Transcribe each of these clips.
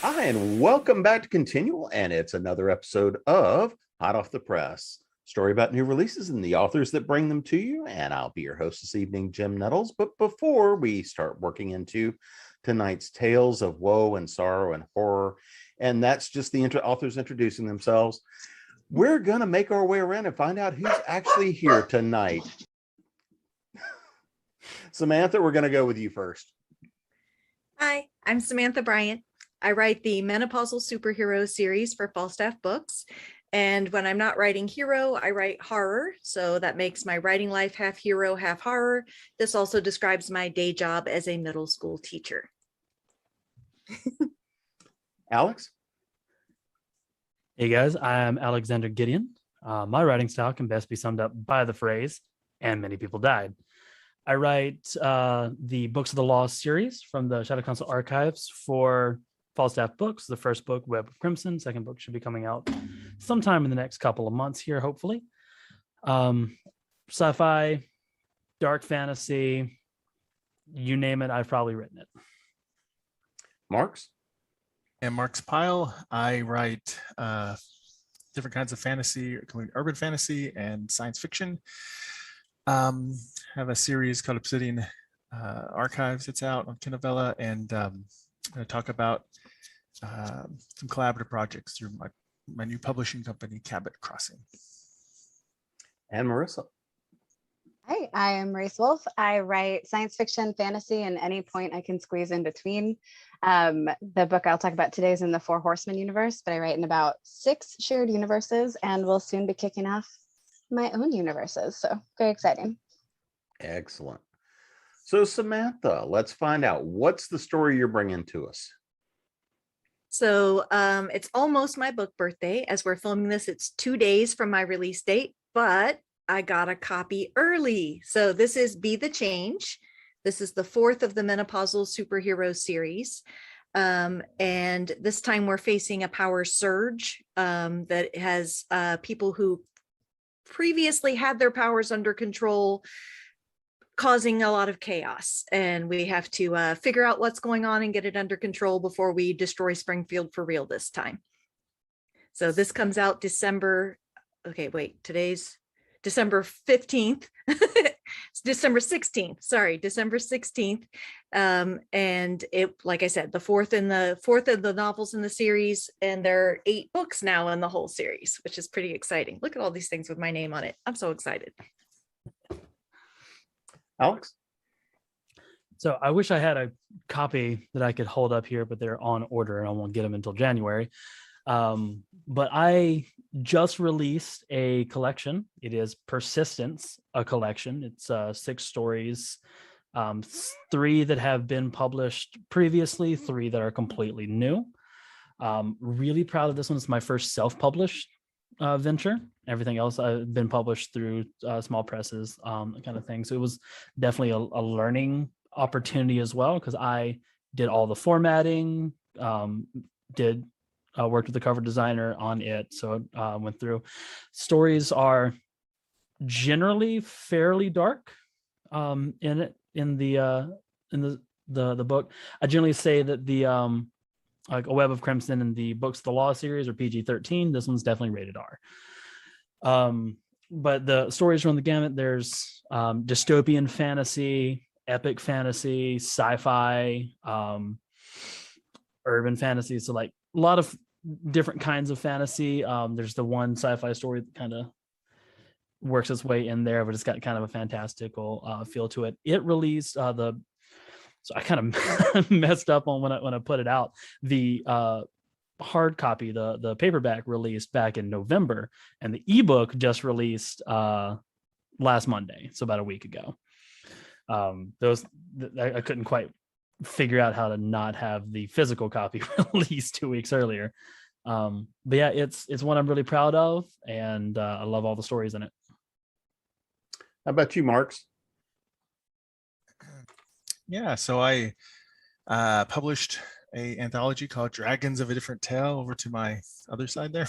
Hi, and welcome back to ConTinual, and it's another episode of Hot Off the Press, story about new releases and the authors that bring them to you. And I'll be your host this evening, Jim Nettles. But before we start working into tonight's tales of woe and sorrow and horror, and that's just the authors introducing themselves, we're going to make our way around and find out who's actually here tonight. Samantha, we're going to go with you first. Hi, I'm Samantha Bryant. I write the Menopausal Superhero series for Falstaff Books. And when I'm not writing hero, I write horror. So that makes my writing life half hero, half horror. This also describes my day job as a middle school teacher. Alex? Hey guys, I'm Alexander Gideon. My writing style can best be summed up by the phrase, and many people died. I write the Books of the Law series from the Shadow Council archives for Falstaff Books. The first book, Web of Crimson. Second book should be coming out sometime in the next couple of months here, hopefully. Sci-fi, dark fantasy, you name it, I've probably written it. Marx? And Marx Pyle. I write different kinds of fantasy, including urban fantasy and science fiction. Have a series called Obsidian Archives. It's out on Kindle, and I'm going to talk about some collaborative projects through my new publishing company, Cabot Crossing. And Marisa? Hi, I am Marisa Wolf. I write science fiction, fantasy, and any point I can squeeze in between. The book I'll talk about today is in the Four Horsemen universe, but I write in about 6 shared universes and will soon be kicking off my own universes. So very exciting. Excellent. So Samantha, let's find out, what's the story you're bringing to us? So it's almost my book birthday. As we're filming this, it's 2 days from my release date, but I got a copy early. So this is Be the Change. This is the 4th of the Menopausal Superhero series. And this time we're facing a power surge that has people who previously had their powers under control, causing a lot of chaos, and we have to figure out what's going on and get it under control before we destroy Springfield for real this time. So this comes out December, okay, wait, today's December 15th. It's December 16th, sorry, December 16th. And it, like I said, the fourth of the novels in the series, and there are 8 books now in the whole series, which is pretty exciting. Look at all these things with my name on it. I'm so excited. Alex? So I wish I had a copy that I could hold up here, but they're on order and I won't get them until January. But I just released a collection. It is Persistence, a collection. It's 6 stories, 3 that have been published previously, 3 that are completely new. Really proud of this one. It's my first self-published venture. Everything else I've been published through small presses, kind of thing. So it was definitely a learning opportunity as well, because I did all the formatting, worked with the cover designer on it. So went through. Stories are generally fairly dark in the book. I generally say that the like A Web of Crimson and the Books of the Law series are PG-13. This one's definitely rated R. But the stories run the gamut. There's dystopian fantasy, epic fantasy, sci-fi, urban fantasy. So like a lot of different kinds of fantasy. There's the one sci-fi story that kind of works its way in there, but it's got kind of a fantastical feel to it. It released so I kind of messed up on when I put it out. The hard copy, the paperback released back in November, and the ebook just released last Monday, so about a week ago. I couldn't quite figure out how to not have the physical copy released 2 weeks earlier. But yeah, it's one I'm really proud of, and I love all the stories in it. How about you, Marx? Yeah, so I published an anthology called Dragons of a Different Tale over to my other side there.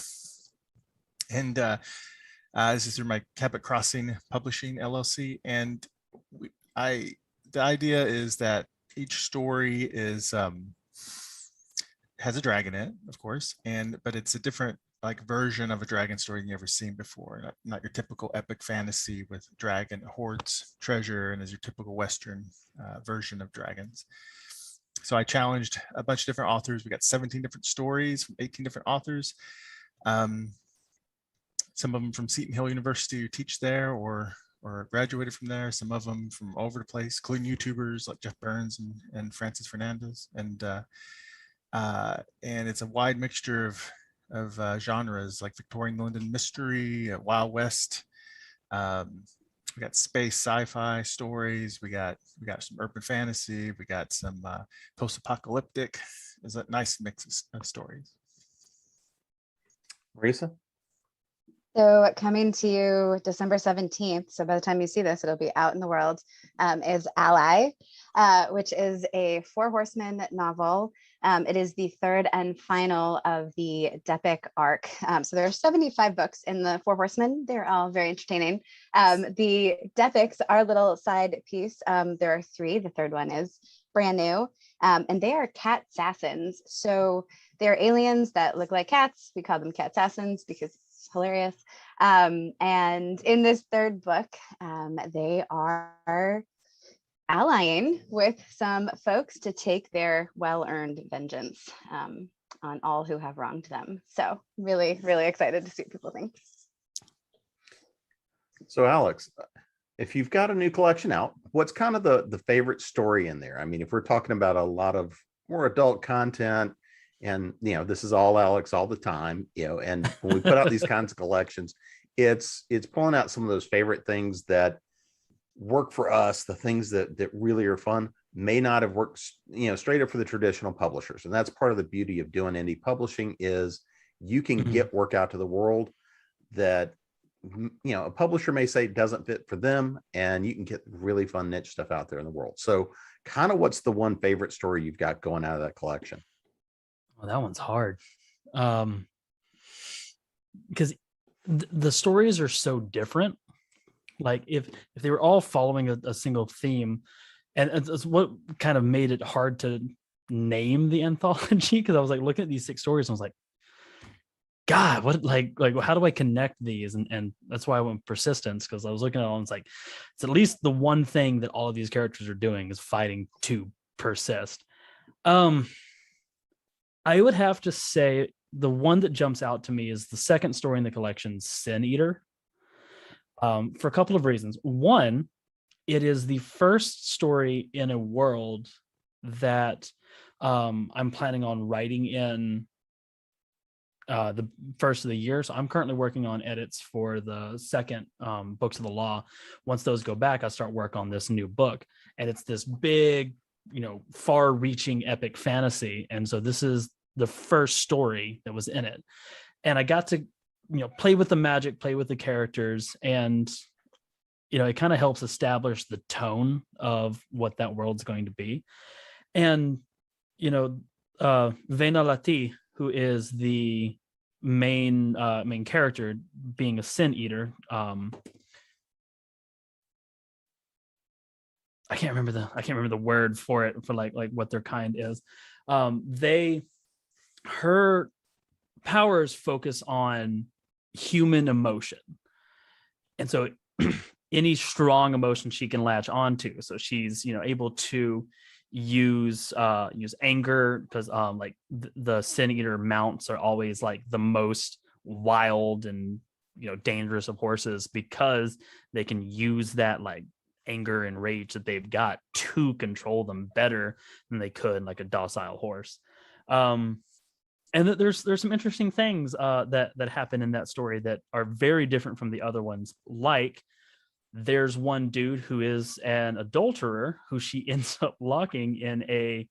And this is through my Cabot Crossing Publishing LLC. And the idea is that each story is has a dragon in it, of course, but it's a different like version of a dragon story than you ever seen before. Not your typical epic fantasy with dragon hoards treasure and is your typical Western version of dragons. So I challenged a bunch of different authors. We got 17 different stories from 18 different authors. Some of them from Seton Hill University who teach there or graduated from there. Some of them from all over the place, including YouTubers like Jeff Burns and Francis Fernandez. And it's a wide mixture of genres like Victorian London mystery, Wild West. We got space sci-fi stories. We got some urban fantasy. We got some post-apocalyptic. There's a nice mix of stories. Marisa? So coming to you December 17th, so by the time you see this, it'll be out in the world, is Ally, which is a 4 horsemen novel. It is the 3rd and final of the Depic arc. So there are 75 books in the 4 horsemen. They're all very entertaining. The Depics are a little side piece. There are 3. The 3rd one is brand new. And they are cat assassins. So they're aliens that look like cats. We call them cat assassins because it's hilarious. And in this 3rd book, they are allying with some folks to take their well-earned vengeance on all who have wronged them. So really, really excited to see what people think. So Alex, if you've got a new collection out, what's kind of the favorite story in there? I mean, if we're talking about a lot of more adult content, and this is all Alex all the time, and when we put out these kinds of collections, it's pulling out some of those favorite things that work for us, the things that really are fun may not have worked, straight up for the traditional publishers. And that's part of the beauty of doing indie publishing is you can get work out to the world that, a publisher may say doesn't fit for them, and you can get really fun niche stuff out there in the world. So kind of what's the one favorite story you've got going out of that collection? Well, that one's hard. Because the stories are so different. Like if they were all following a single theme, and it's what kind of made it hard to name the anthology, because I was like looking at these 6 stories and I was like, God, what like how do I connect these? And that's why I went persistence, because I was looking at it and it's like, it's at least the one thing that all of these characters are doing is fighting to persist. I would have to say the one that jumps out to me is the 2nd story in the collection, Sin Eater. For a couple of reasons. One, it is the first story in a world that I'm planning on writing in the first of the year. So I'm currently working on edits for the 2nd books of the law. Once those go back, I start work on this new book, and it's this big, far-reaching epic fantasy. And so this is the first story that was in it, and I got to play with the magic, play with the characters, and it kind of helps establish the tone of what that world's going to be. And Vena Lati, who is the main character, being a sin eater, I can't remember the word for it, for like what their kind is. Her powers focus on human emotion, and so any strong emotion she can latch onto. So she's able to use anger, because the sin eater mounts are always like the most wild and dangerous of horses, because they can use that like anger and rage that they've got to control them better than they could like a docile horse. And there's some interesting things that happen in that story that are very different from the other ones. Like there's one dude who is an adulterer who she ends up locking in a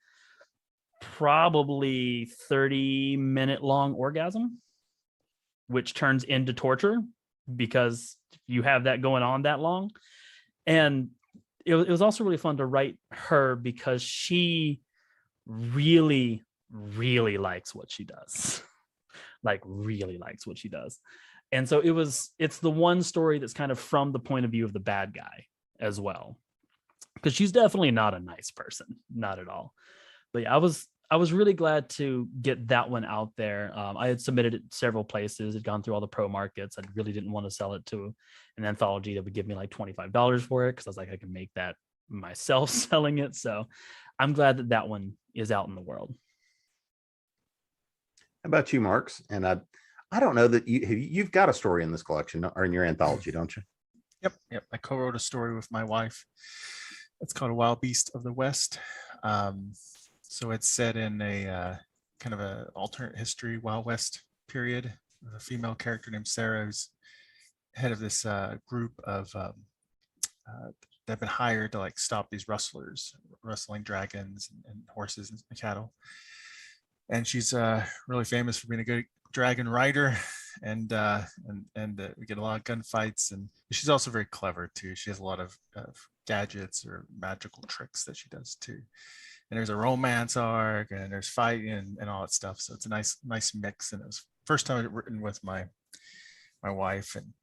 probably 30-minute long orgasm, which turns into torture because you have that going on that long. And it was also really fun to write her because she really likes what she does. Like really likes what she does. And so it's the one story that's kind of from the point of view of the bad guy as well, because she's definitely not a nice person, not at all. But yeah, I was really glad to get that one out there. I had submitted it several places, had gone through all the pro markets. I really didn't want to sell it to an anthology that would give me like $25 for it, because I was like, I can make that myself selling it. So I'm glad that that one is out in the world. How about you, Marx? And I don't know that you've got a story in this collection or in your anthology, don't you? Yep. I co-wrote a story with my wife. It's called A Wild Beast of the West. So it's set in a kind of a alternate history, Wild West period, with a female character named Sarah, who's head of this group of that have been hired to like stop these rustlers, rustling dragons and horses and cattle. And she's really famous for being a good dragon rider, and we get a lot of gunfights. And she's also very clever too. She has a lot of gadgets or magical tricks that she does too. And there's a romance arc, and there's fighting and all that stuff. So it's a nice mix. And it was first time I'd written with my wife. And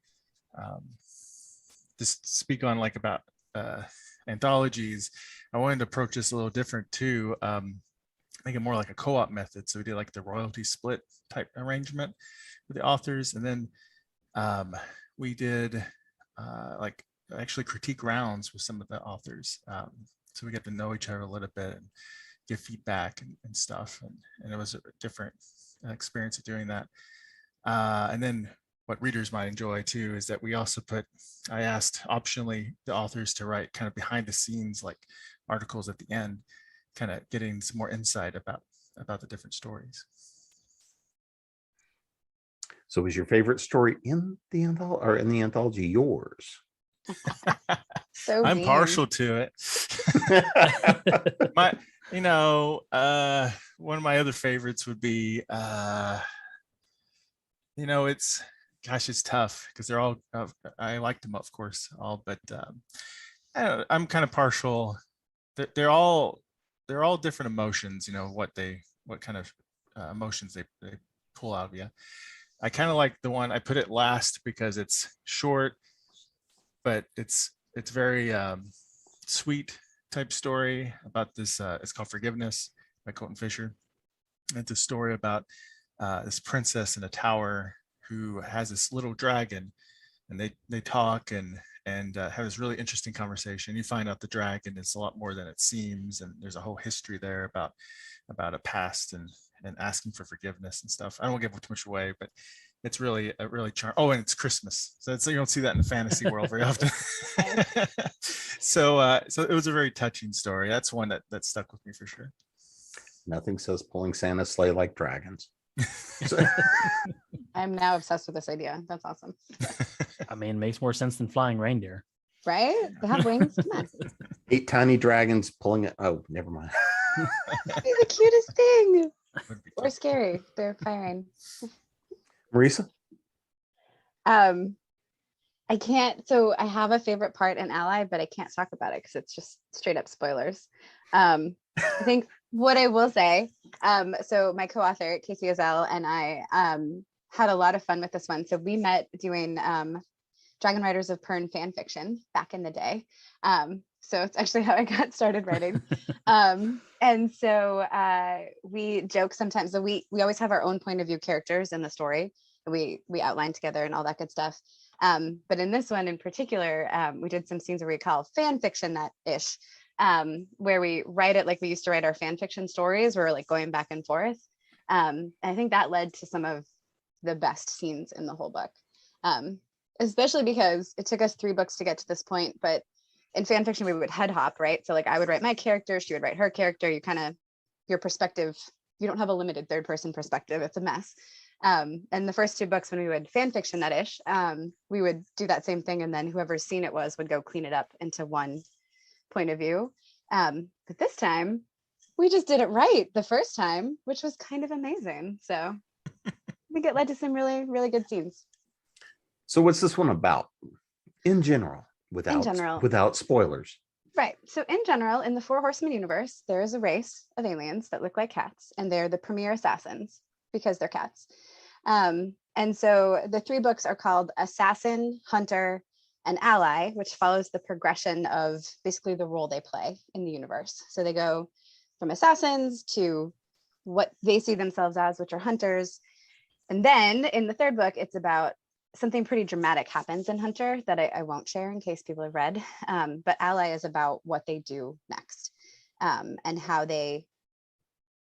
just speak on like about anthologies, I wanted to approach this a little different too. Make it more like a co-op method. So we did like the royalty split type arrangement with the authors. And then we did like actually critique rounds with some of the authors. So we get to know each other a little bit and give feedback and stuff. And it was a different experience of doing that. And then what readers might enjoy too is that I asked optionally the authors to write kind of behind the scenes, like articles at the end, kind of getting some more insight about the different stories. So was your favorite story in the anthology yours? So I'm mean. partial to it. One of my other favorites would be, it's tough because they're all, I like them, of course, all, but I'm kind of partial. They're all different emotions, what kind of emotions they pull out of you. I kind of like the one I put it last because it's short, but it's very sweet type story about this. It's called Forgiveness by Colton Fisher. It's a story about this princess in a tower who has this little dragon, and they talk and have this really interesting conversation. You find out the dragon is a lot more than it seems, and there's a whole history there about a past and asking for forgiveness and stuff. I don't want to give too much away, but it's really a really charming. Oh, and it's Christmas, so you don't see that in the fantasy world very often. So it was a very touching story. That's one that stuck with me for sure. Nothing says pulling Santa's sleigh like dragons. I'm now obsessed with this idea. That's awesome. I mean, it makes more sense than flying reindeer. Right? They have wings. Come on. 8 tiny dragons pulling it. Oh, never mind. It'd be the cutest thing. Or scary. They're firing. Marisa? I can't. So I have a favorite part in Ally, but I can't talk about it because it's just straight up spoilers. I think what I will say, so my co-author, Casey Ozell, and I had a lot of fun with this one. So we met doing Dragon Riders of Pern fan fiction back in the day. So it's actually how I got started writing. And so we joke sometimes that we always have our own point of view characters in the story. We outline together and all that good stuff. But in this one in particular, we did some scenes where we call fan fiction that-ish, where we write it like we used to write our fan fiction stories. We're like going back and forth. And I think that led to some of the best scenes in the whole book, especially because it took us 3 books to get to this point. But in fan fiction, we would head hop, right? So like I would write my character, she would write her character. Your perspective, you don't have a limited 3rd person perspective. It's a mess. And the first 2 books, when we would fan fiction that-ish, we would do that same thing. And then whoever's scene it was would go clean it up into one point of view. But this time we just did it right the first time, which was kind of amazing. So I think it led to some really, really good scenes. So what's this one about in general, without spoilers? Right. So in general, in the 4 Horsemen universe, there is a race of aliens that look like cats, and they're the premier assassins because they're cats. And so the 3 books are called Assassin, Hunter, and Ally, which follows the progression of basically the role they play in the universe. So they go from assassins to what they see themselves as, which are hunters. And then in the third book, it's about something pretty dramatic happens in Hunter that I won't share in case people have read. But Ally is about what they do next, and how they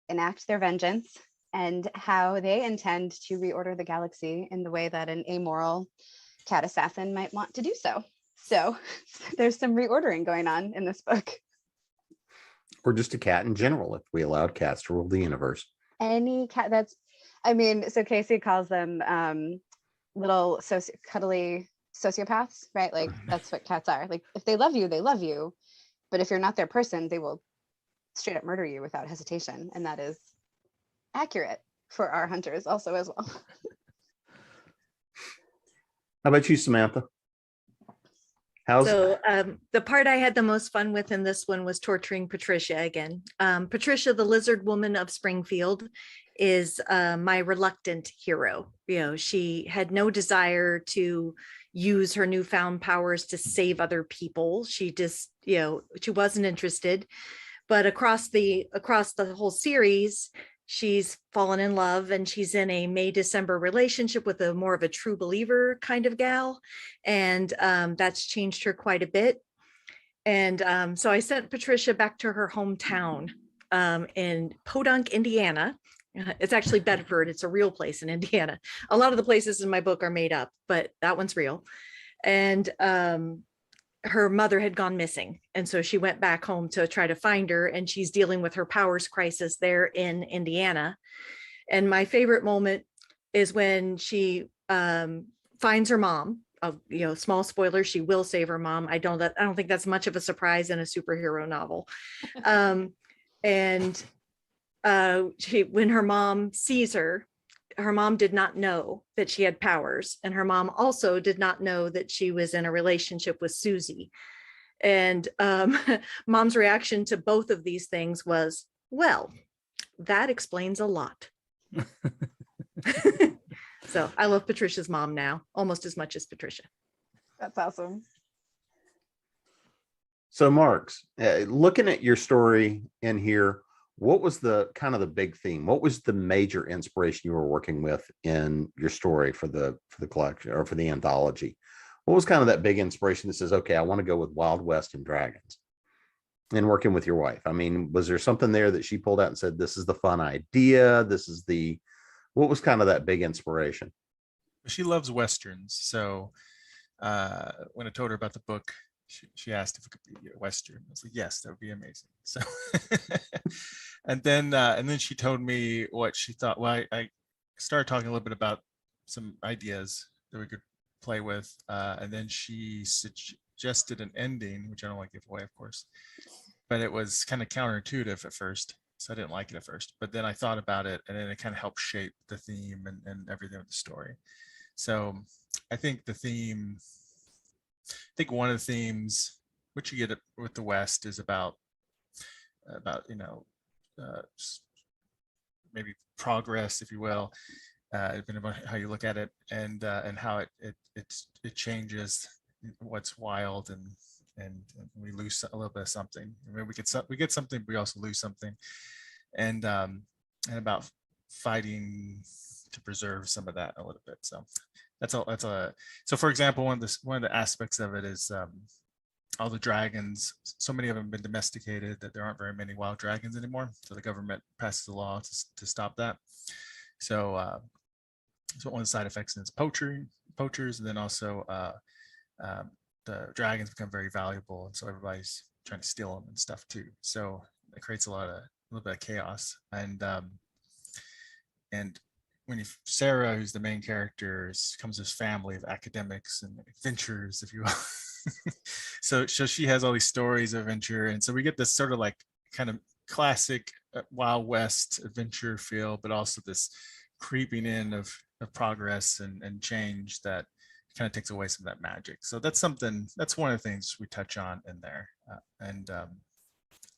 enact their vengeance and how they intend to reorder the galaxy in the way that an amoral cat assassin might want to do so. So there's some reordering going on in this book. Or just a cat in general, if we allowed cats to rule the universe. Any cat that's, I mean, so Casey calls them little cuddly sociopaths, right? Like that's what cats are. Like if they love you, they love you. But if you're not their person, they will straight up murder you without hesitation. And that is accurate for our hunters also as well. How about you, Samantha? So the part I had the most fun with in this one was torturing Patricia again. Patricia, the lizard woman of Springfield, is my reluctant hero. You know, she had no desire to use her newfound powers to save other people. She just, you know, she wasn't interested. But across the whole series, she's fallen in love and she's in a May-December relationship with a more of a true believer kind of gal. And that's changed her quite a bit. And so I sent Patricia back to her hometown in Podunk, Indiana. It's actually Bedford. It's a real place in Indiana. A lot of the places in my book are made up, but that one's real. And her mother had gone missing. And so she went back home to try to find her, and she's dealing with her powers crisis there in Indiana. And my favorite moment is when she finds her mom. You know, small spoiler, she will save her mom. I don't think that's much of a surprise in a superhero novel. And when her mom sees her mom did not know that she had powers, and her mom also did not know that she was in a relationship with Susie. And mom's reaction to both of these things was, well, that explains a lot. So I love Patricia's mom now almost as much as Patricia. That's awesome. So Marx, looking at your story in here, what was the kind of the big theme? What was the major inspiration you were working with in your story for the collection or for the anthology? What was kind of that big inspiration that says, okay, I want to go with Wild West and dragons? And working with your wife, I mean, was there something there that she pulled out and said, this is the fun idea? What was kind of that big inspiration? She loves Westerns. So when I told her about the book, she asked if it could be a Western. I was like, yes, that would be amazing. So, and then she told me what she thought. Well, I started talking a little bit about some ideas that we could play with. And then she suggested an ending, which I don't want to give away, of course, but it was kind of counterintuitive at first. So I didn't like it at first, but then I thought about it, and then it kind of helped shape the theme and everything with the story. So I think one of the themes which you get with the West is about maybe progress, if you will, depending on how you look at it, and how it changes what's wild, and we lose a little bit of something. I mean, we get something, but we also lose something, and about fighting to preserve some of that a little bit. So so for example, one of the aspects of it is all the dragons. So many of them have been domesticated that there aren't very many wild dragons anymore. So the government passes a law to stop that. So one of the side effects is poachers, and then also the dragons become very valuable, and so everybody's trying to steal them and stuff too. So it creates a little bit of chaos. And when Sarah, who's the main character, comes this family of academics and adventurers, if you will. so she has all these stories of adventure, and so we get this sort of like kind of classic Wild West adventure feel, but also this creeping in of progress and change that kind of takes away some of that magic. So that's one of the things we touch on in there.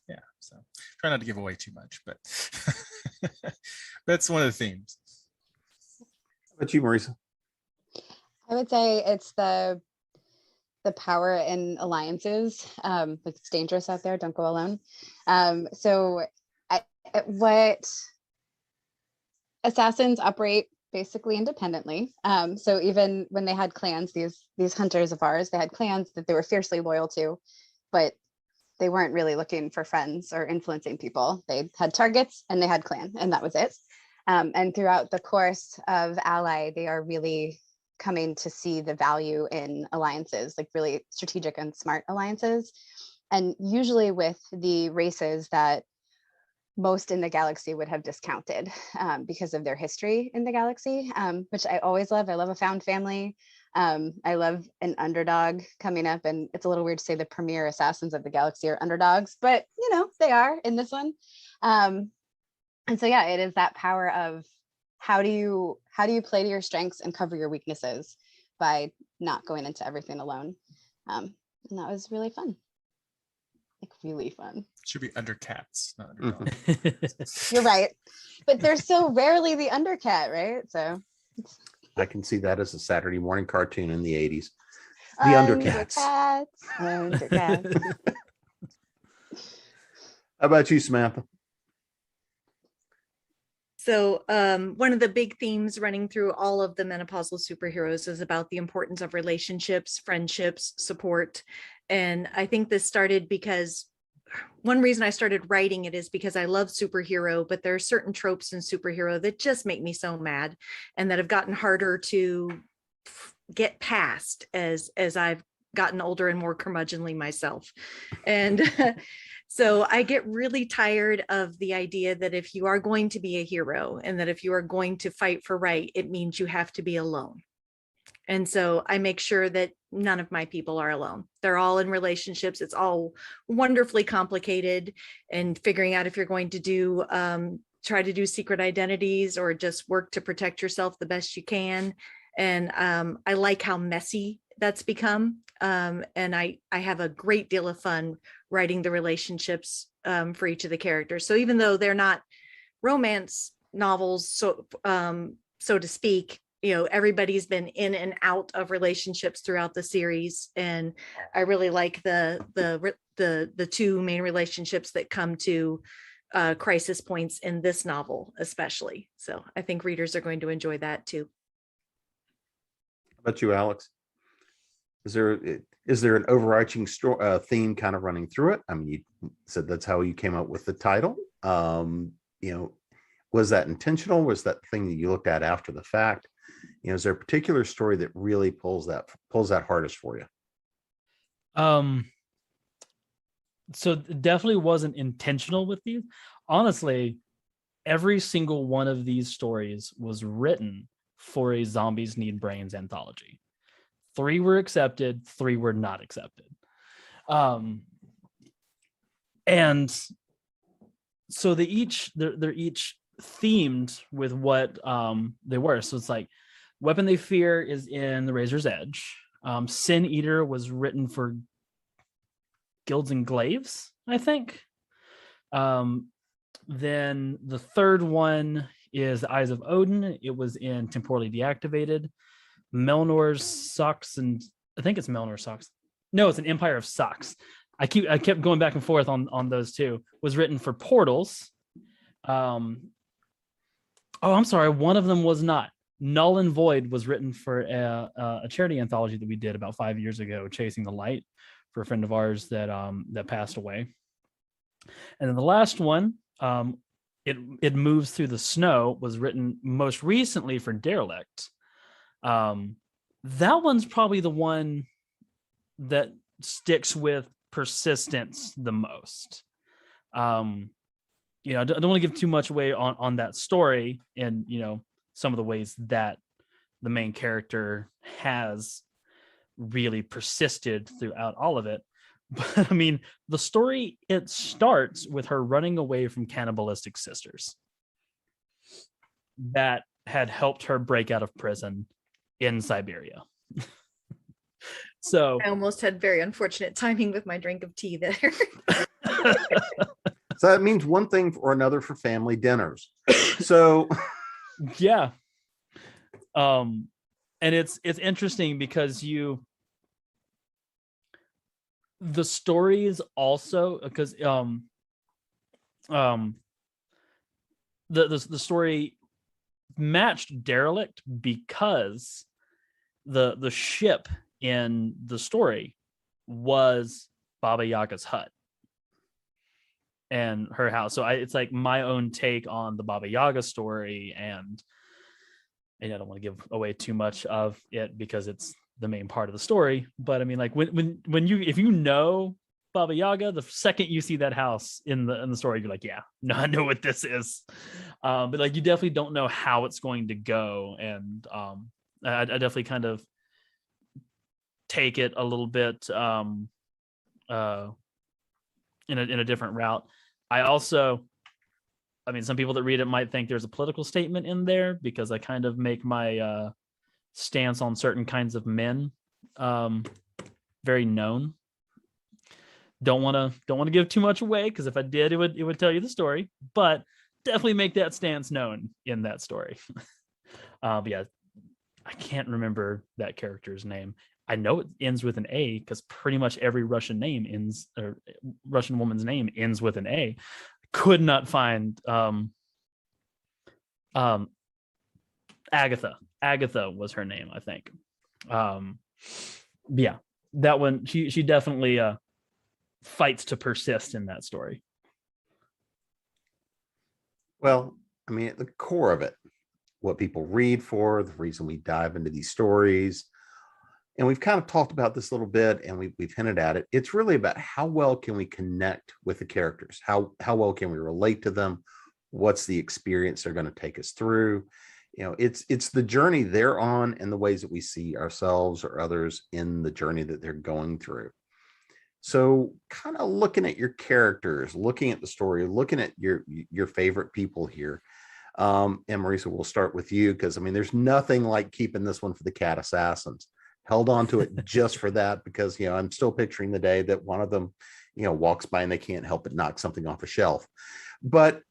Yeah, so try not to give away too much, but that's one of the themes. How about you, Marisa? I would say it's the power in alliances. Like, it's dangerous out there, don't go alone. So what assassins operate basically independently. So even when they had clans, these hunters of ours, they had clans that they were fiercely loyal to, but they weren't really looking for friends or influencing people. They had targets and they had clan, and that was it. And throughout the course of Ally, they are really coming to see the value in alliances, like really strategic and smart alliances. And usually with the races that most in the galaxy would have discounted because of their history in the galaxy, which I always love. I love a found family. I love an underdog coming up, and it's a little weird to say the premier assassins of the galaxy are underdogs, but you know, they are in this one. And so yeah, it is that power of how do you play to your strengths and cover your weaknesses by not going into everything alone. And that was really fun. Like really fun. Should be undercats, not underdog. You're right. But they're so rarely the undercat, right? So I can see that as a Saturday morning cartoon in the 80s. The Undercats. Undercats. How about you, Samantha? So one of the big themes running through all of the menopausal superheroes is about the importance of relationships, friendships, support. And I think this started because one reason I started writing it is because I love superhero, but there are certain tropes in superhero that just make me so mad and that have gotten harder to get past as I've gotten older and more curmudgeonly myself. And so I get really tired of the idea that if you are going to be a hero and that if you are going to fight for right, it means you have to be alone. And so I make sure that none of my people are alone. They're all in relationships. It's all wonderfully complicated, and figuring out if you're going to do try to do secret identities or just work to protect yourself the best you can. And I like how messy that's become. And I have a great deal of fun writing the relationships for each of the characters. So even though they're not romance novels, so to speak, you know, everybody's been in and out of relationships throughout the series, and I really like the two main relationships that come to crisis points in this novel, especially. So I think readers are going to enjoy that too. How about you, Alex? Is there an overarching theme kind of running through it? I mean, you said that's how you came up with the title. You know, was that intentional? Was that the thing that you looked at after the fact? You know, is there a particular story that really pulls that hardest for you? So it definitely wasn't intentional with these. Honestly, every single one of these stories was written for a Zombies Need Brains anthology. 3 were accepted, 3 were not accepted. And so they're each themed with what they were. So it's like Weapon They Fear is in The Razor's Edge. Sin Eater was written for Guilds and Glaives, I think. Then the third one is The Eyes of Odin. It was in Temporally Deactivated. Melnor's Socks, and I think it's Melnor's Socks. No, it's an Empire of Socks. I kept going back and forth on those two. Was written for Portals. I'm sorry, one of them was not. Null and Void was written for a charity anthology that we did about 5 years ago, Chasing the Light, for a friend of ours that passed away. And then the last one, it Moves Through the Snow, was written most recently for Derelict. That one's probably the one that sticks with persistence the most. You know, I don't want to give too much away on that story, and you know, some of the ways that the main character has really persisted throughout all of it. But I mean, the story, it starts with her running away from cannibalistic sisters that had helped her break out of prison in Siberia. So I almost had very unfortunate timing with my drink of tea there. So that means one thing or another for family dinners. So yeah. And it's interesting because the stories also, because the story matched derelict because the ship in the story was Baba Yaga's hut and her house. So it's like my own take on the Baba Yaga story, and I don't want to give away too much of it because it's the main part of the story. But I mean, like when you, if you know Baba Yaga, the second you see that house in the story, you're like, yeah, no, I know what this is. But like, you definitely don't know how it's going to go, and I definitely kind of take it a little bit in a different route. I also, I mean, some people that read it might think there's a political statement in there because I kind of make my stance on certain kinds of men very known. Don't want to give too much away, because if I did, it would tell you the story, but definitely make that stance known in that story. But yeah, I can't remember that character's name. I know it ends with an A because pretty much every Russian name ends, or Russian woman's name ends with an A. Could not find Agatha. Agatha was her name, I think. Yeah, that one, she definitely fights to persist in that story. Well, I mean, at the core of it, what people read for, the reason we dive into these stories, and we've kind of talked about this a little bit, and we've hinted at it. It's really about how well can we connect with the characters? How well can we relate to them? What's the experience they're going to take us through? You know, it's the journey they're on and the ways that we see ourselves or others in the journey that they're going through. So kind of looking at your characters, looking at the story, looking at your favorite people here. And Marisa, we'll start with you, because I mean, there's nothing like keeping this one for the cat assassins. Held on to it just for that, because, you know, I'm still picturing the day that one of them, you know, walks by and they can't help but knock something off a shelf. But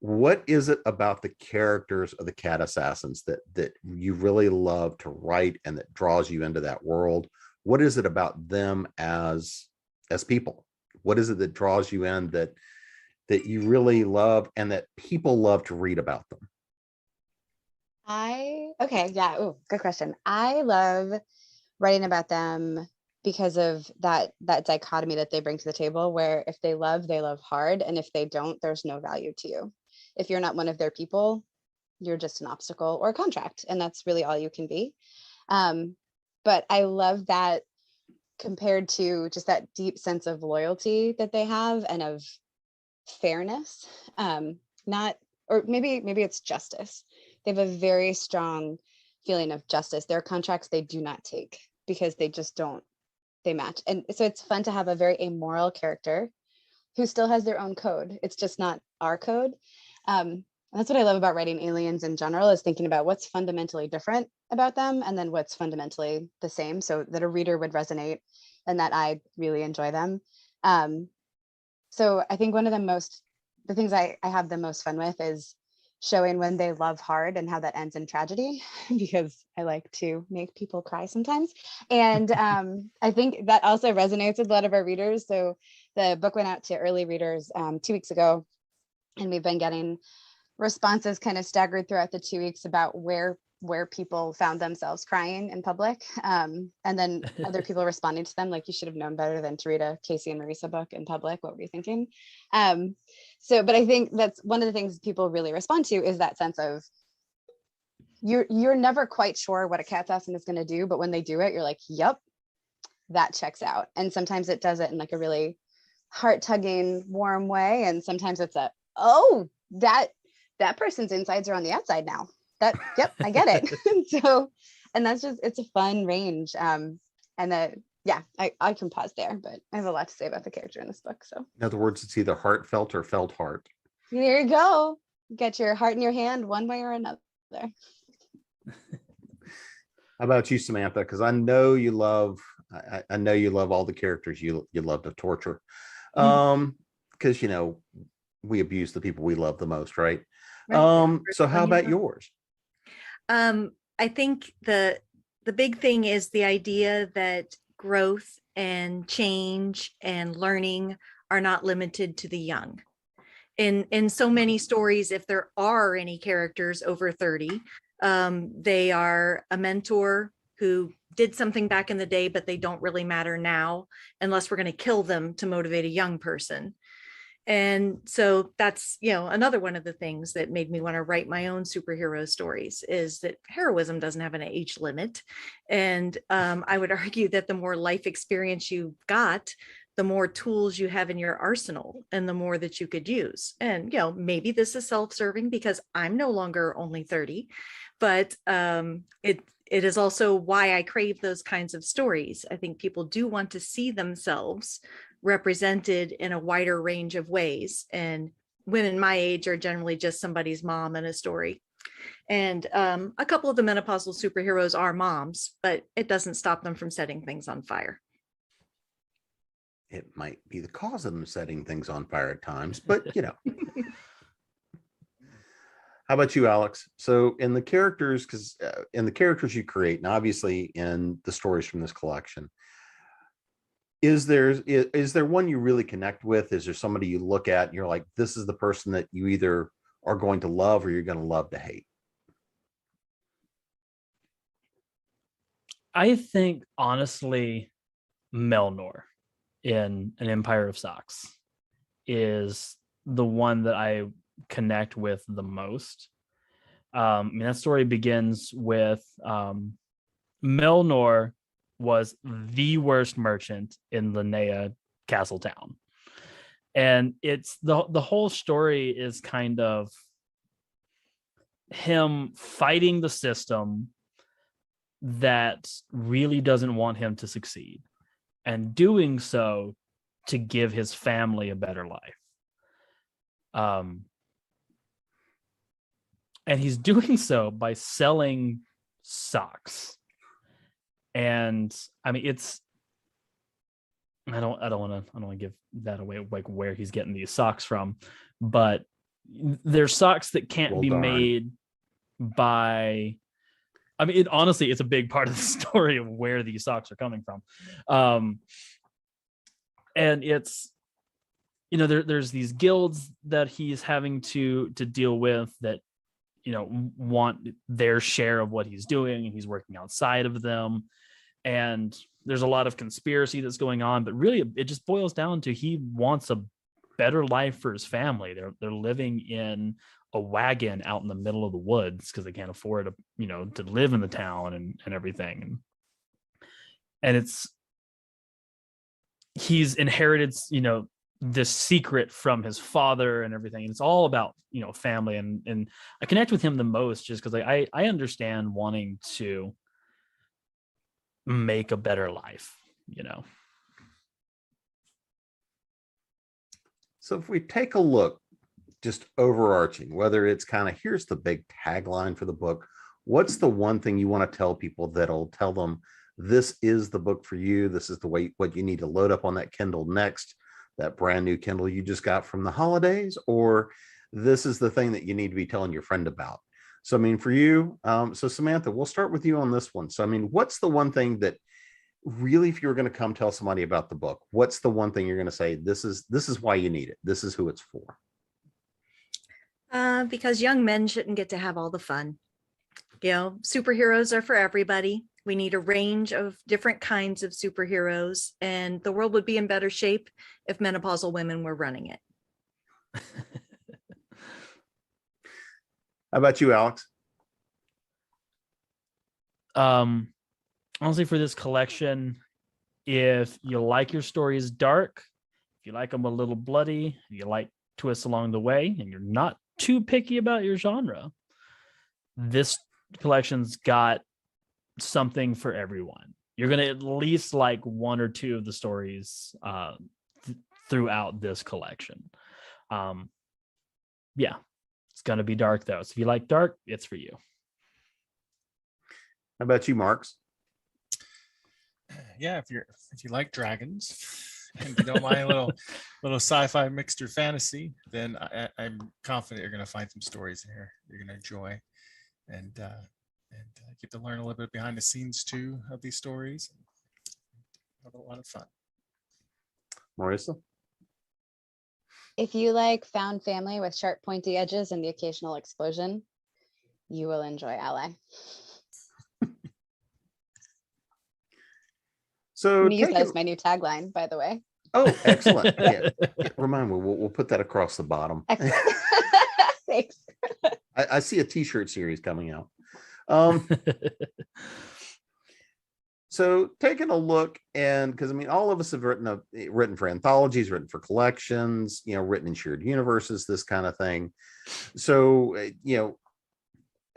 what is it about the characters of the cat assassins that you really love to write and that draws you into that world? What is it about them as people? What is it that draws you in, that you really love and that people love to read about them? Okay, yeah. Oh, good question. I love writing about them because of that dichotomy that they bring to the table, where if they love hard, and if they don't, there's no value to you. If you're not one of their people, you're just an obstacle or a contract, and that's really all you can be. But I love that compared to just that deep sense of loyalty that they have and of fairness. Or maybe it's justice. They have a very strong feeling of justice. There are contracts they do not take because they just don't, they match. And so it's fun to have a very amoral character who still has their own code. It's just not our code. That's what I love about writing aliens in general, is thinking about what's fundamentally different about them and then what's fundamentally the same, so that a reader would resonate and that I really enjoy them. So I think one of the things I have the most fun with is showing when they love hard and how that ends in tragedy, because I like to make people cry sometimes. And I think that also resonates with a lot of our readers. So the book went out to early readers 2 weeks ago, and we've been getting responses kind of staggered throughout the 2 weeks about where people found themselves crying in public. And then other people responding to them, like, you should have known better than to read a Casey and Marisa book in public. What were you thinking? But I think that's one of the things people really respond to, is that sense of you're never quite sure what a cat assassin is going to do, but when they do it, you're like, yep, that checks out. And sometimes it does it in like a really heart-tugging, warm way. And sometimes it's that person's insides are on the outside now. Yep, I get it. And that's just, it's a fun range. I can pause there, but I have a lot to say about the character in this book. So In other words, it's either heartfelt or felt heart. there you go. Get your heart in your hand one way or another. How about you, Samantha? Because I know you love, I know you love all the characters you love to torture. Because you know, we abuse the people we love the most, right? So how about yours? I think the big thing is the idea that growth and change and learning are not limited to the young. in so many stories, if there are any characters over 30, they are a mentor who did something back in the day, but they don't really matter now unless we're going to kill them to motivate a young person. And so that's, another one of the things that made me want to write my own superhero stories, is that heroism doesn't have an age limit. And I would argue that the more life experience you've got, the more tools you have in your arsenal and the more that you could use. And, maybe this is self-serving because I'm no longer only 30, but it is also why I crave those kinds of stories. I think people do want to see themselves represented in a wider range of ways. And women my age are generally just somebody's mom in a story. And a couple of the menopausal superheroes are moms, but it doesn't stop them from setting things on fire. It might be the cause of them setting things on fire at times, but How about you, Alex? So in the characters, because in the characters you create, and obviously in the stories from this collection, is there one you really connect with? Is there somebody you look at and you're like, this is the person that you either are going to love or you're going to love to hate? I think, honestly, Melnor in An Empire of Socks is the one that I connect with the most. That story begins with Melnor was the worst merchant in Linnea Castle Town. And it's the whole story is kind of him fighting the system that really doesn't want him to succeed, and doing so to give his family a better life. And he's doing so by selling socks. And I mean, I don't want to give that away, like where he's getting these socks from, but they're socks that can't be made by, I mean, honestly, it's a big part of the story of where these socks are coming from. And it's, there's these guilds that he's having to deal with that, want their share of what he's doing, and he's working outside of them. And there's a lot of conspiracy that's going on, but really it just boils down to he wants a better life for his family. They're living in a wagon out in the middle of the woods because they can't afford to live in the town and everything. And he's inherited, this secret from his father and everything. And it's all about, family. And I connect with him the most just because I understand wanting to make a better life, So if we take a look, just overarching, whether it's kind of, here's the big tagline for the book, what's the one thing you want to tell people that'll tell them this is the book for you, this is the way, what you need to load up on that Kindle next, that brand new Kindle you just got from the holidays, or this is the thing that you need to be telling your friend about? So, I mean, for you, so Samantha, we'll start with you on this one. So, I mean, what's the one thing that really, if you're going to come tell somebody about the book, what's the one thing you're going to say, this is why you need it, this is who it's for? Because young men shouldn't get to have all the fun. Superheroes are for everybody. We need a range of different kinds of superheroes, and the world would be in better shape if menopausal women were running it. How about you, Alex? Honestly, for this collection, if you like your stories dark, if you like them a little bloody, if you like twists along the way, and you're not too picky about your genre, this collection's got something for everyone. You're going to at least like one or two of the stories throughout this collection. Yeah, it's going to be dark though. So if you like dark, it's for you. How about you, Marx? Yeah, if you like dragons and my little sci-fi mixed or fantasy, then I'm confident you're going to find some stories in here you're going to enjoy, and get to learn a little bit behind the scenes too of these stories. Have a lot of fun. Marisa? If you like found family with sharp, pointy edges and the occasional explosion, you will enjoy Ally. So I'm gonna use that taking, as my new tagline, by the way. oh, excellent. Yeah. Remind me, we'll put that across the bottom. Excellent. Thanks. I see a t-shirt series coming out. So taking a look, and because I mean, all of us have written for anthologies, written for collections, written in shared universes, this kind of thing. So,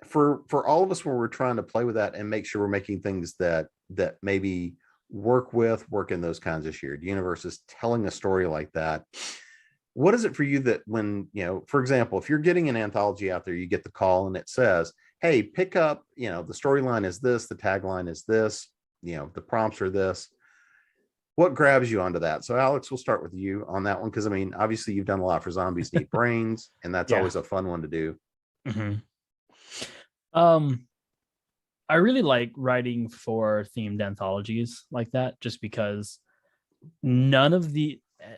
for all of us, when we're trying to play with that and make sure we're making things that maybe work in those kinds of shared universes, telling a story like that, what is it for you that when, for example, if you're getting an anthology out there, you get the call and it says, hey, pick up, the storyline is this, the tagline is this, the prompts are this. What grabs you onto that? So Alex, we'll start with you on that one, because I mean, obviously you've done a lot for Zombies Need Brains, and that's always a fun one to do. I really like writing for themed anthologies like that, just because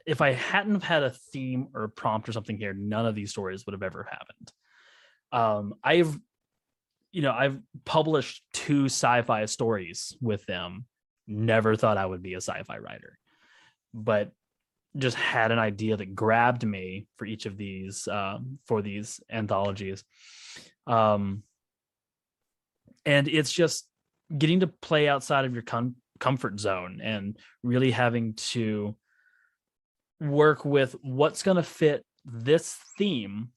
if I hadn't have had a theme or a prompt or something here, none of these stories would have ever happened. I've published 2 sci-fi stories with them. Never thought I would be a sci-fi writer, but just had an idea that grabbed me for each of these, for these anthologies. And it's just getting to play outside of your comfort zone and really having to work with what's going to fit this theme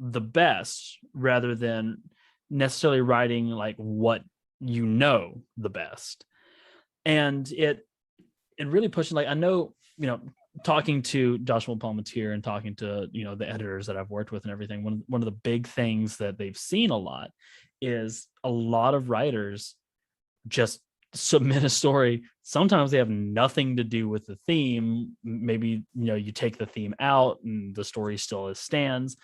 the best, rather than necessarily writing like what the best. And it really pushing, like, I know, talking to Joshua Palmatier and talking to the editors that I've worked with and everything, one of the big things that they've seen a lot is a lot of writers just submit a story. Sometimes they have nothing to do with the theme. Maybe you take the theme out and the story still stands.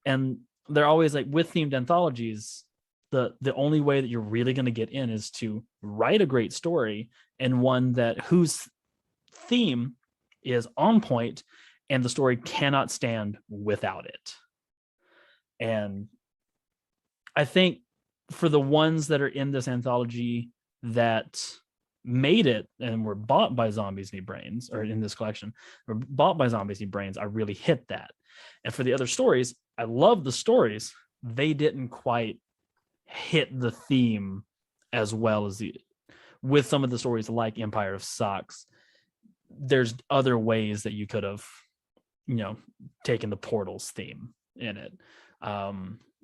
And they're always like, with themed anthologies, the only way that you're really going to get in is to write a great story, and one whose theme is on point and the story cannot stand without it. And I think for the ones that are in this anthology that made it and were bought by Zombies Need Brains, or in this collection were bought by Zombies Need Brains, I really hit that. And for the other stories, I love the stories. They didn't quite hit the theme as well as with some of the stories like Empire of Socks. There's other ways that you could have, taken the Portals theme in it.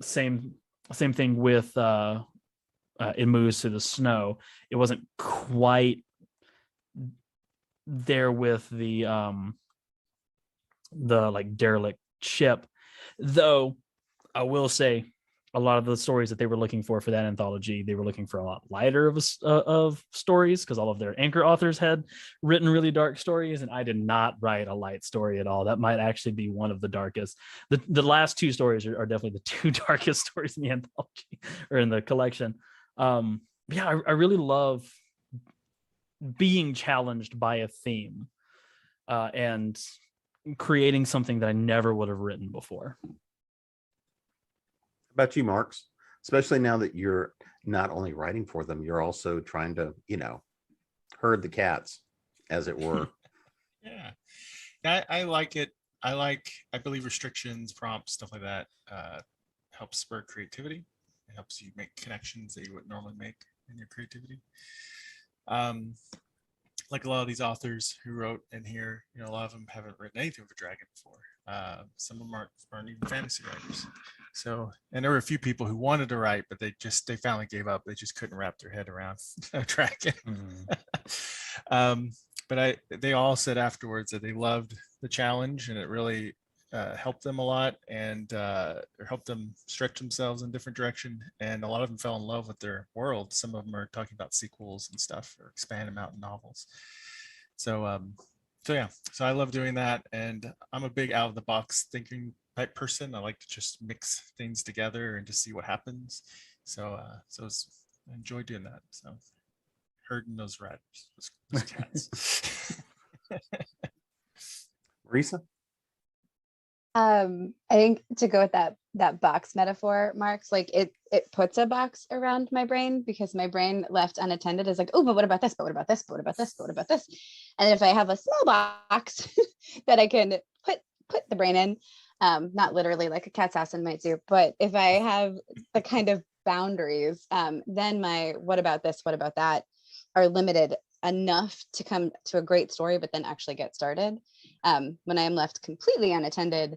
Same thing with It Moves Through the Snow. It wasn't quite there with the like derelict ship, though I will say a lot of the stories that they were looking for that anthology, they were looking for a lot lighter of stories, because all of their anchor authors had written really dark stories, and I did not write a light story at all. That might actually be one of the darkest. The last 2 stories are definitely the 2 darkest stories in the anthology or in the collection. I really love being challenged by a theme and creating something that I never would have written before. About you, Marx, especially now that you're not only writing for them, you're also trying to, herd the cats, as it were. I like it. I believe restrictions, prompts, stuff like that helps spur creativity. It helps you make connections that you wouldn't normally make in your creativity. Like a lot of these authors who wrote in here, a lot of them haven't written anything with a dragon before. Some of them aren't even fantasy writers. So, and there were a few people who wanted to write, but they finally gave up. They just couldn't wrap their head around a dragon. But they all said afterwards that they loved the challenge, and it really helped them a lot, and helped them stretch themselves in a different direction. And a lot of them fell in love with their world. Some of them are talking about sequels and stuff, or expand them out in novels. So I love doing that, and I'm a big out of the box thinking type person. I like to just mix things together and just see what happens. So I enjoy doing that. So herding those rats, those cats. Marisa? I think to go with that box metaphor, Marx, like it puts a box around my brain, because my brain left unattended is like, oh, but what about this? But what about this? But what about this? But what about this? And if I have a small box that I can put the brain in, not literally like a cat's ass in might do, but if I have the kind of boundaries, then my what about this? What about that are limited enough to come to a great story, but then actually get started. When I am left completely unattended,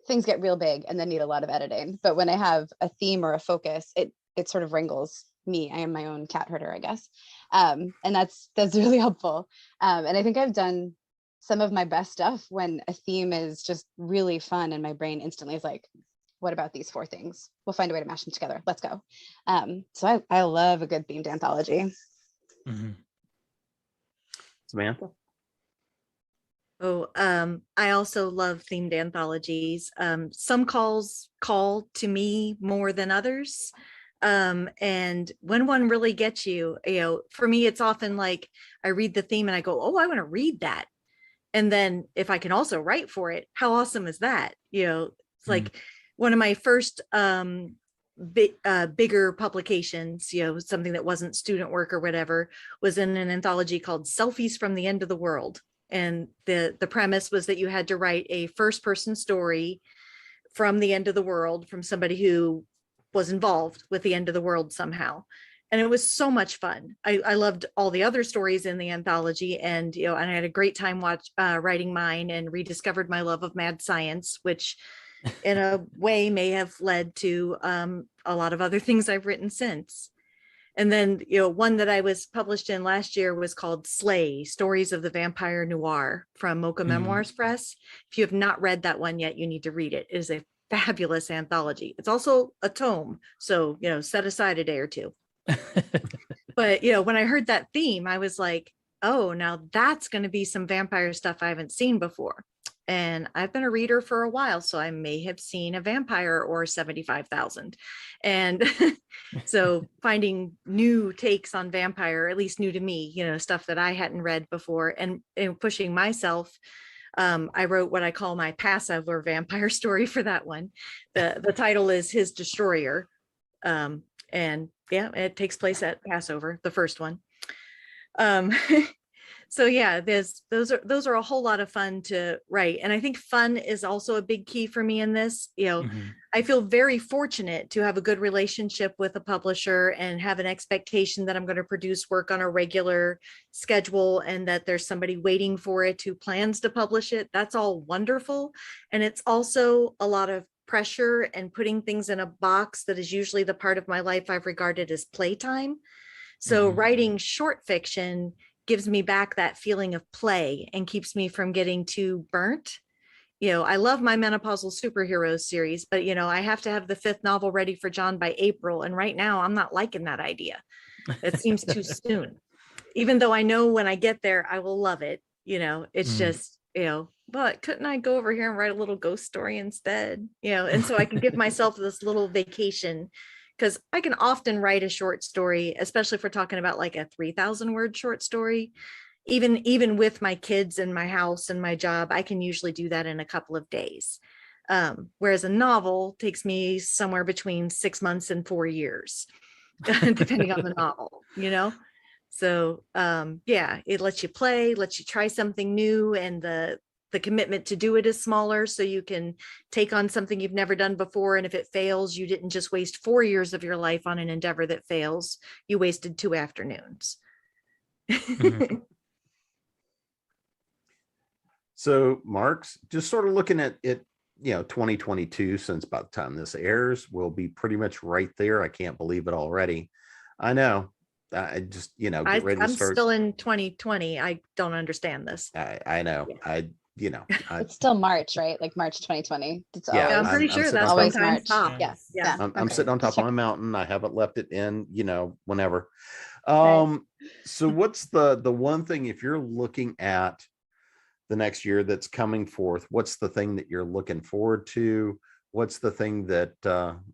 things get real big and then need a lot of editing. But when I have a theme or a focus, it sort of wrangles me. I am my own cat herder, I guess. And that's really helpful. And I think I've done some of my best stuff when a theme is just really fun and my brain instantly is like, what about these 4 things? We'll find a way to mash them together. Let's go. So I love a good themed anthology. Mm-hmm. Samantha? Oh, I also love themed anthologies. Some call to me more than others. And when one really gets you, for me, it's often like I read the theme and I go, oh, I want to read that. And then if I can also write for it, how awesome is that? It's like one of my first bigger publications, something that wasn't student work or whatever, was in an anthology called Selfies from the End of the World. And the premise was that you had to write a first person story from the end of the world, from somebody who was involved with the end of the world somehow. And it was so much fun. I loved all the other stories in the anthology, and and I had a great time writing mine, and rediscovered my love of mad science, which in a way may have led to a lot of other things I've written since. And then, one that I was published in last year was called Slay, Stories of the Vampire Noir from Mocha Memoirs Press. If you have not read that one yet, you need to read it. It is a fabulous anthology. It's also a tome, so, set aside a day or two. But, when I heard that theme, I was like, oh, now that's going to be some vampire stuff I haven't seen before. And I've been a reader for a while, so I may have seen a vampire or 75,000. And so finding new takes on vampire, at least new to me, stuff that I hadn't read before, and pushing myself. I wrote what I call my Passover vampire story for that one. The title is His Destroyer. And yeah, it takes place at Passover, the first one. So yeah, those are a whole lot of fun to write. And I think fun is also a big key for me in this. I feel very fortunate to have a good relationship with a publisher and have an expectation that I'm going to produce work on a regular schedule, and that there's somebody waiting for it who plans to publish it. That's all wonderful. And it's also a lot of pressure and putting things in a box that is usually the part of my life I've regarded as playtime. So writing short fiction gives me back that feeling of play and keeps me from getting too burnt. I love my menopausal superheroes series, but I have to have the 5th novel ready for John by April. And right now I'm not liking that idea. It seems too soon, even though I know when I get there, I will love it. It's just, but couldn't I go over here and write a little ghost story instead? And so I can give myself this little vacation, because I can often write a short story, especially if we're talking about like a 3,000 word short story. Even with my kids and my house and my job, I can usually do that in a couple of days. Whereas a novel takes me somewhere between 6 months and 4 years, depending on the novel, So yeah, it lets you play, lets you try something new, and the commitment to do it is smaller, so you can take on something you've never done before. And if it fails, you didn't just waste 4 years of your life on an endeavor that fails. You wasted 2 afternoons. So Marx, just sort of looking at it, 2022, since by the time this airs, we'll be pretty much right there. I can't believe it already. I know. I just, get ready to start. I'm still in 2020. I don't understand this. I know. Yeah. It's still March, right? Like March 2020. It's Yeah, I'm pretty sure that's always when time March. stops. Yes. Yeah. I'm sitting on top of my mountain. I haven't left it in, whenever. Right. So what's the one thing, if you're looking at the next year that's coming forth, what's the thing that you're looking forward to? What's the thing that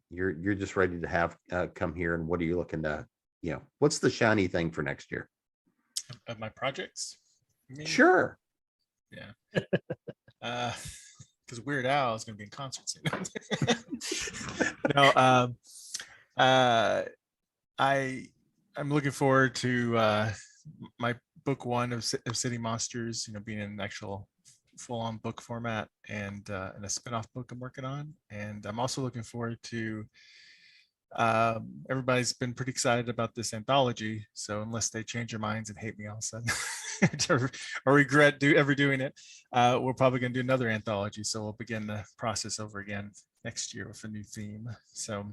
you're just ready to have come here? And what are you looking to, what's the shiny thing for next year? Of my projects? Sure. Yeah. because Weird Al is going to be in concert soon. No, I'm looking forward to my book 1 of City Monsters, being in an actual full-on book format, and a spin-off book I'm working on. And I'm also looking forward to everybody's been pretty excited about this anthology, so unless they change their minds and hate me all of a sudden or regret ever doing it, we're probably going to do another anthology, so we'll begin the process over again next year with a new theme, so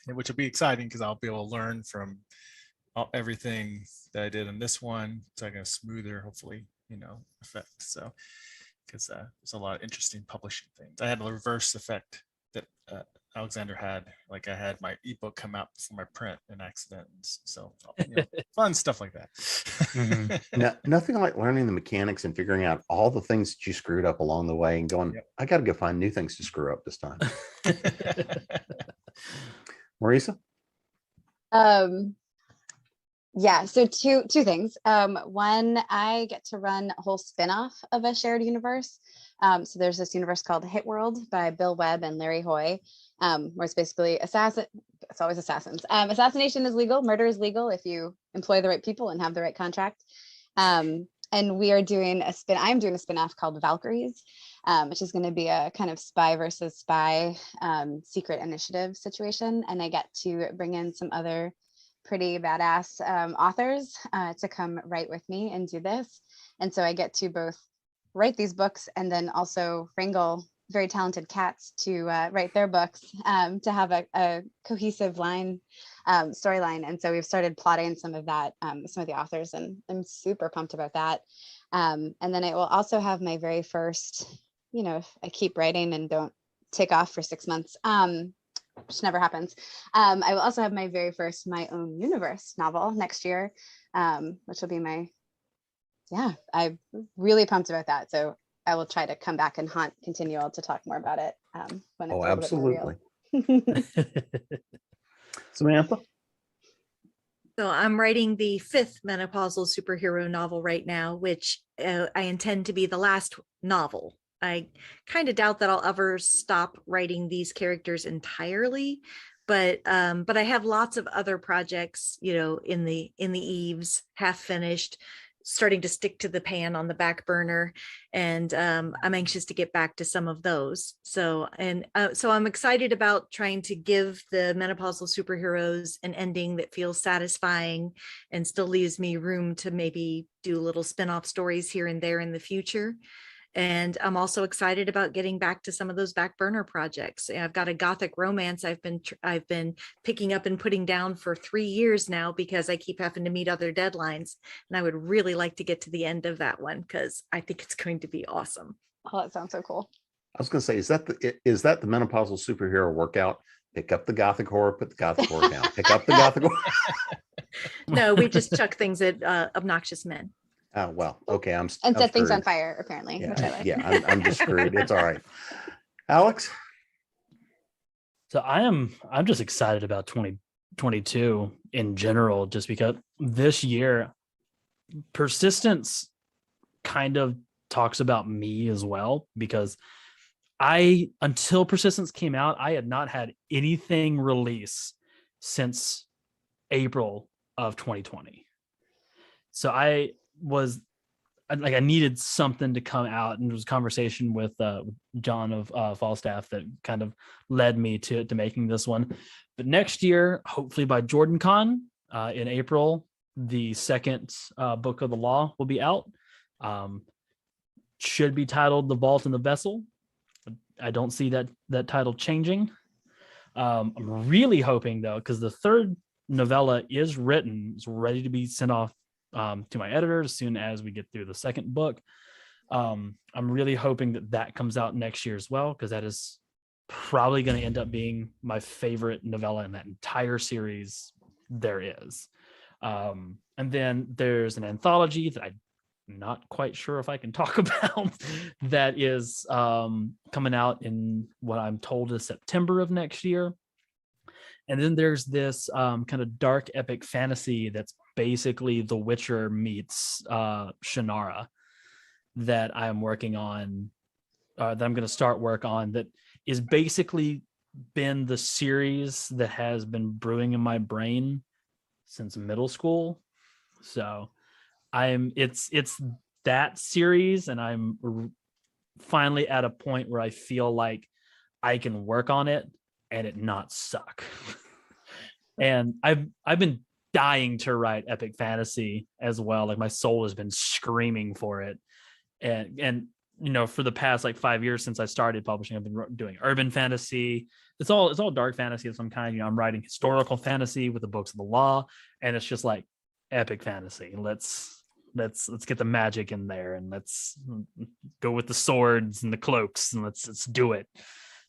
which will be exciting because I'll be able to learn from everything that I did in this one, so I can smoother, hopefully, effect. So because there's a lot of interesting publishing things. I had a reverse effect that Alexander had. Like I had my ebook come out before my print in accident. So fun stuff like that. Nothing like learning the mechanics and figuring out all the things that you screwed up along the way and going, I got to go find new things to screw up this time. Marisa? Yeah, so two things. One, I get to run a whole spinoff of a shared universe. So there's this universe called Hit World by Bill Webb and Larry Hoy, where it's basically it's always assassins. Assassination is legal, murder is legal if you employ the right people and have the right contract. And we are doing I'm doing a spinoff called Valkyries, which is going to be a kind of spy versus spy secret initiative situation. And I get to bring in some other pretty badass authors to come write with me and do this. And so I get to both write these books and then also wrangle very talented cats to write their books, to have a cohesive storyline. And so we've started plotting some of that, some of the authors, and I'm super pumped about that. And then I will also have my very first, if I keep writing and don't take off for 6 months, which never happens. I will also have my very first My Own Universe novel next year, which will be I'm really pumped about that. So I will try to come back and haunt ConTinual to talk more about it when it's absolutely. A little bit more real. Samantha? So I'm writing the 5th menopausal superhero novel right now, which I intend to be the last novel. I kind of doubt that I'll ever stop writing these characters entirely, but I have lots of other projects, in the eaves, half finished, starting to stick to the pan on the back burner, and I'm anxious to get back to some of those. So I'm excited about trying to give the menopausal superheroes an ending that feels satisfying and still leaves me room to maybe do little spin-off stories here and there in the future. And I'm also excited about getting back to some of those back burner projects. I've got a gothic romance I've been picking up and putting down for 3 years now because I keep having to meet other deadlines. And I would really like to get to the end of that one because I think it's going to be awesome. Oh, that sounds so cool. I was going to say, is that the menopausal superhero workout? Pick up the gothic horror, put the gothic horror down. Pick up the gothic horror. No, we just chuck things at obnoxious men. Oh, well, okay. I'm set things on screwed. fire, apparently, which I like. Yeah, I'm just screwed. It's all right. Alex? So I'm just excited about 2022 in general, just because this year persistence kind of talks about me as well, because until persistence came out, I had not had anything release since April of 2020. So I needed something to come out, and there was a conversation with John of Falstaff that kind of led me to making this one. But next year, hopefully by Jordan Con in April, the second book of the law will be out. Should be titled The Vault and the Vessel. I don't see that title changing. I'm really hoping, though, because the third novella is written, it's ready to be sent off to my editor as soon as we get through the second book. I'm really hoping that comes out next year as well, because that is probably going to end up being my favorite novella in that entire series there is. And then there's an anthology that I'm not quite sure if I can talk about that is coming out in what I'm told is September of next year. And then there's this kind of dark epic fantasy that's basically The Witcher meets Shannara that I'm working on that I'm going to start work on that is basically been the series that has been brewing in my brain since middle school. So it's that series, and I'm finally at a point where I feel like I can work on it and it not suck. And I've been dying to write epic fantasy as well. Like my soul has been screaming for it. And you know, for the past like 5 years since I started publishing, I've been doing urban fantasy. It's all dark fantasy of some kind. You know, I'm writing historical fantasy with the books of the law, and it's just like epic fantasy. Let's get the magic in there, and let's go with the swords and the cloaks, and let's do it.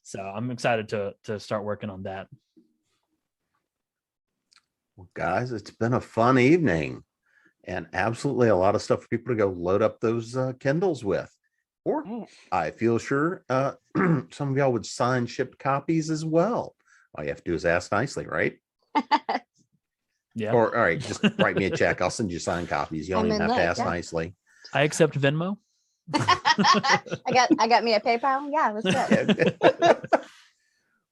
So I'm excited to start working on that. Well, guys, it's been a fun evening, and absolutely a lot of stuff for people to go load up those Kindles with. Or I feel sure some of y'all would sign shipped copies as well. All you have to do is ask nicely, right? Yeah. Or all right, just write me a check. I'll send you signed copies. You don't even have to ask nicely. I accept Venmo. I got me a PayPal. Yeah, let's do it.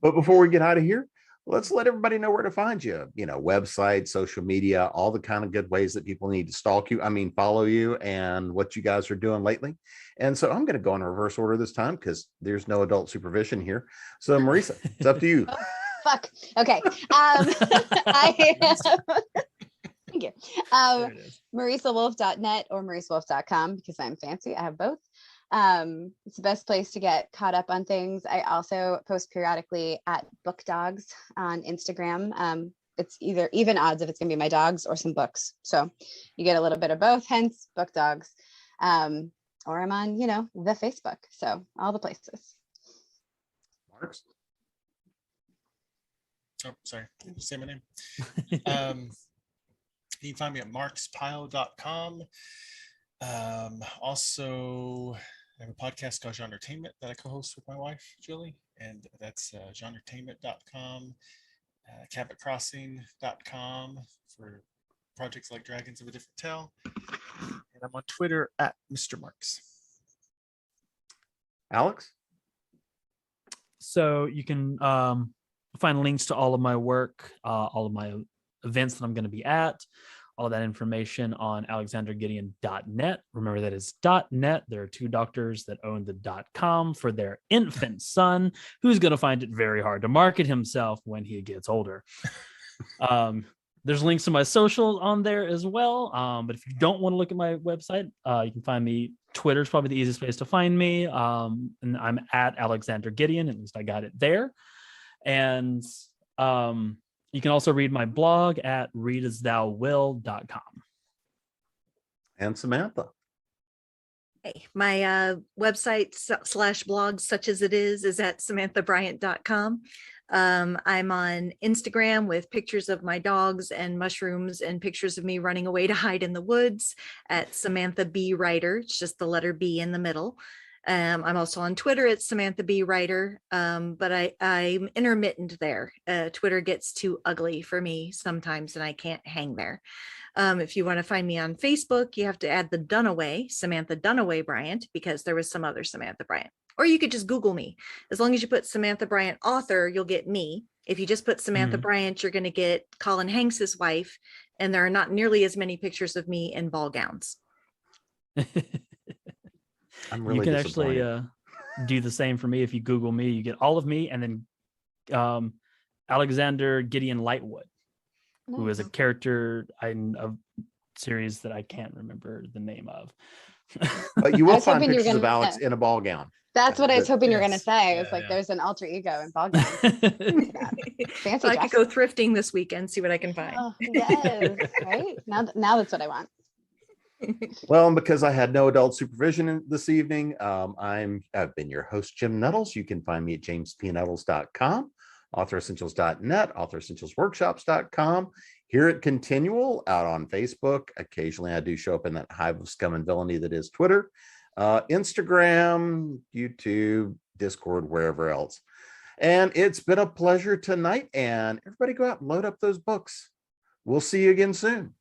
But before we get out of here, let's let everybody know where to find you. You know, website, social media, all the kind of good ways that people need to stalk you. I mean, follow you and what you guys are doing lately. And so I'm going to go in reverse order this time because there's no adult supervision here. So Marisa, it's up to you. Oh, fuck. Okay. Thank you. MarisaWolf.net or MarisaWolf.com because I'm fancy. I have both. It's the best place to get caught up on things. I also post periodically at Book Dogs on Instagram. It's either even odds if it's gonna be my dogs or some books. So you get a little bit of both, hence Book Dogs. Or I'm on, you know, the Facebook. So all the places. Marx? Oh, sorry. Can you say my name? You can find me at marxpyle.com. Also, I have a podcast called Genretainment that I co-host with my wife, Julie, and that's genretainment.com, cabotcrossing.com for projects like Dragons of a Different Tale. And I'm on Twitter at Mr. Marx. Alex? So you can find links to all of my work, all of my events that I'm going to be at, all of that information on alexandergideon.net. Remember that is .net. There are two doctors that own the .com for their infant son, who's going to find it very hard to market himself when he gets older. There's links to my socials on there as well. But if you don't want to look at my website, you can find me. Twitter is probably the easiest place to find me. And I'm at Alexander Gideon. At least I got it there. And you can also read my blog at readasthouwill.com. And Samantha? Hey, my website / blog, such as it is at samanthabryant.com. I'm on Instagram with pictures of my dogs and mushrooms and pictures of me running away to hide in the woods at Samantha B Writer. It's just the letter B in the middle. I'm also on Twitter at Samantha B Writer, but I'm intermittent there. Twitter gets too ugly for me sometimes and I can't hang there. If you want to find me on Facebook, you have to add the Dunaway, Samantha Dunaway Bryant, because there was some other Samantha Bryant. Or you could just Google me. As long as you put Samantha Bryant author, you'll get me. If you just put Samantha Bryant, you're going to get Colin Hanks's wife. And there are not nearly as many pictures of me in ball gowns. I'm really you can actually do the same for me. If you Google me, you get all of me and then Alexander Gideon Lightwood, who is a character in a series that I can't remember the name of. But you will find pictures of Alex in a ball gown. That's what I was hoping you were going to say. It's like there's an alter ego in ball gowns. Fancy. So I could go thrifting this weekend, see what I can find. Oh, yes, right? Now that's what I want. Well, and because I had no adult supervision this evening, I've been your host, Jim Nettles. You can find me at jamespnettles.com, authoressentials.net, authoressentialsworkshops.com, here at ConTinual, out on Facebook. Occasionally I do show up in that hive of scum and villainy that is Twitter, Instagram, YouTube, Discord, wherever else. And it's been a pleasure tonight, and everybody go out and load up those books. We'll see you again soon.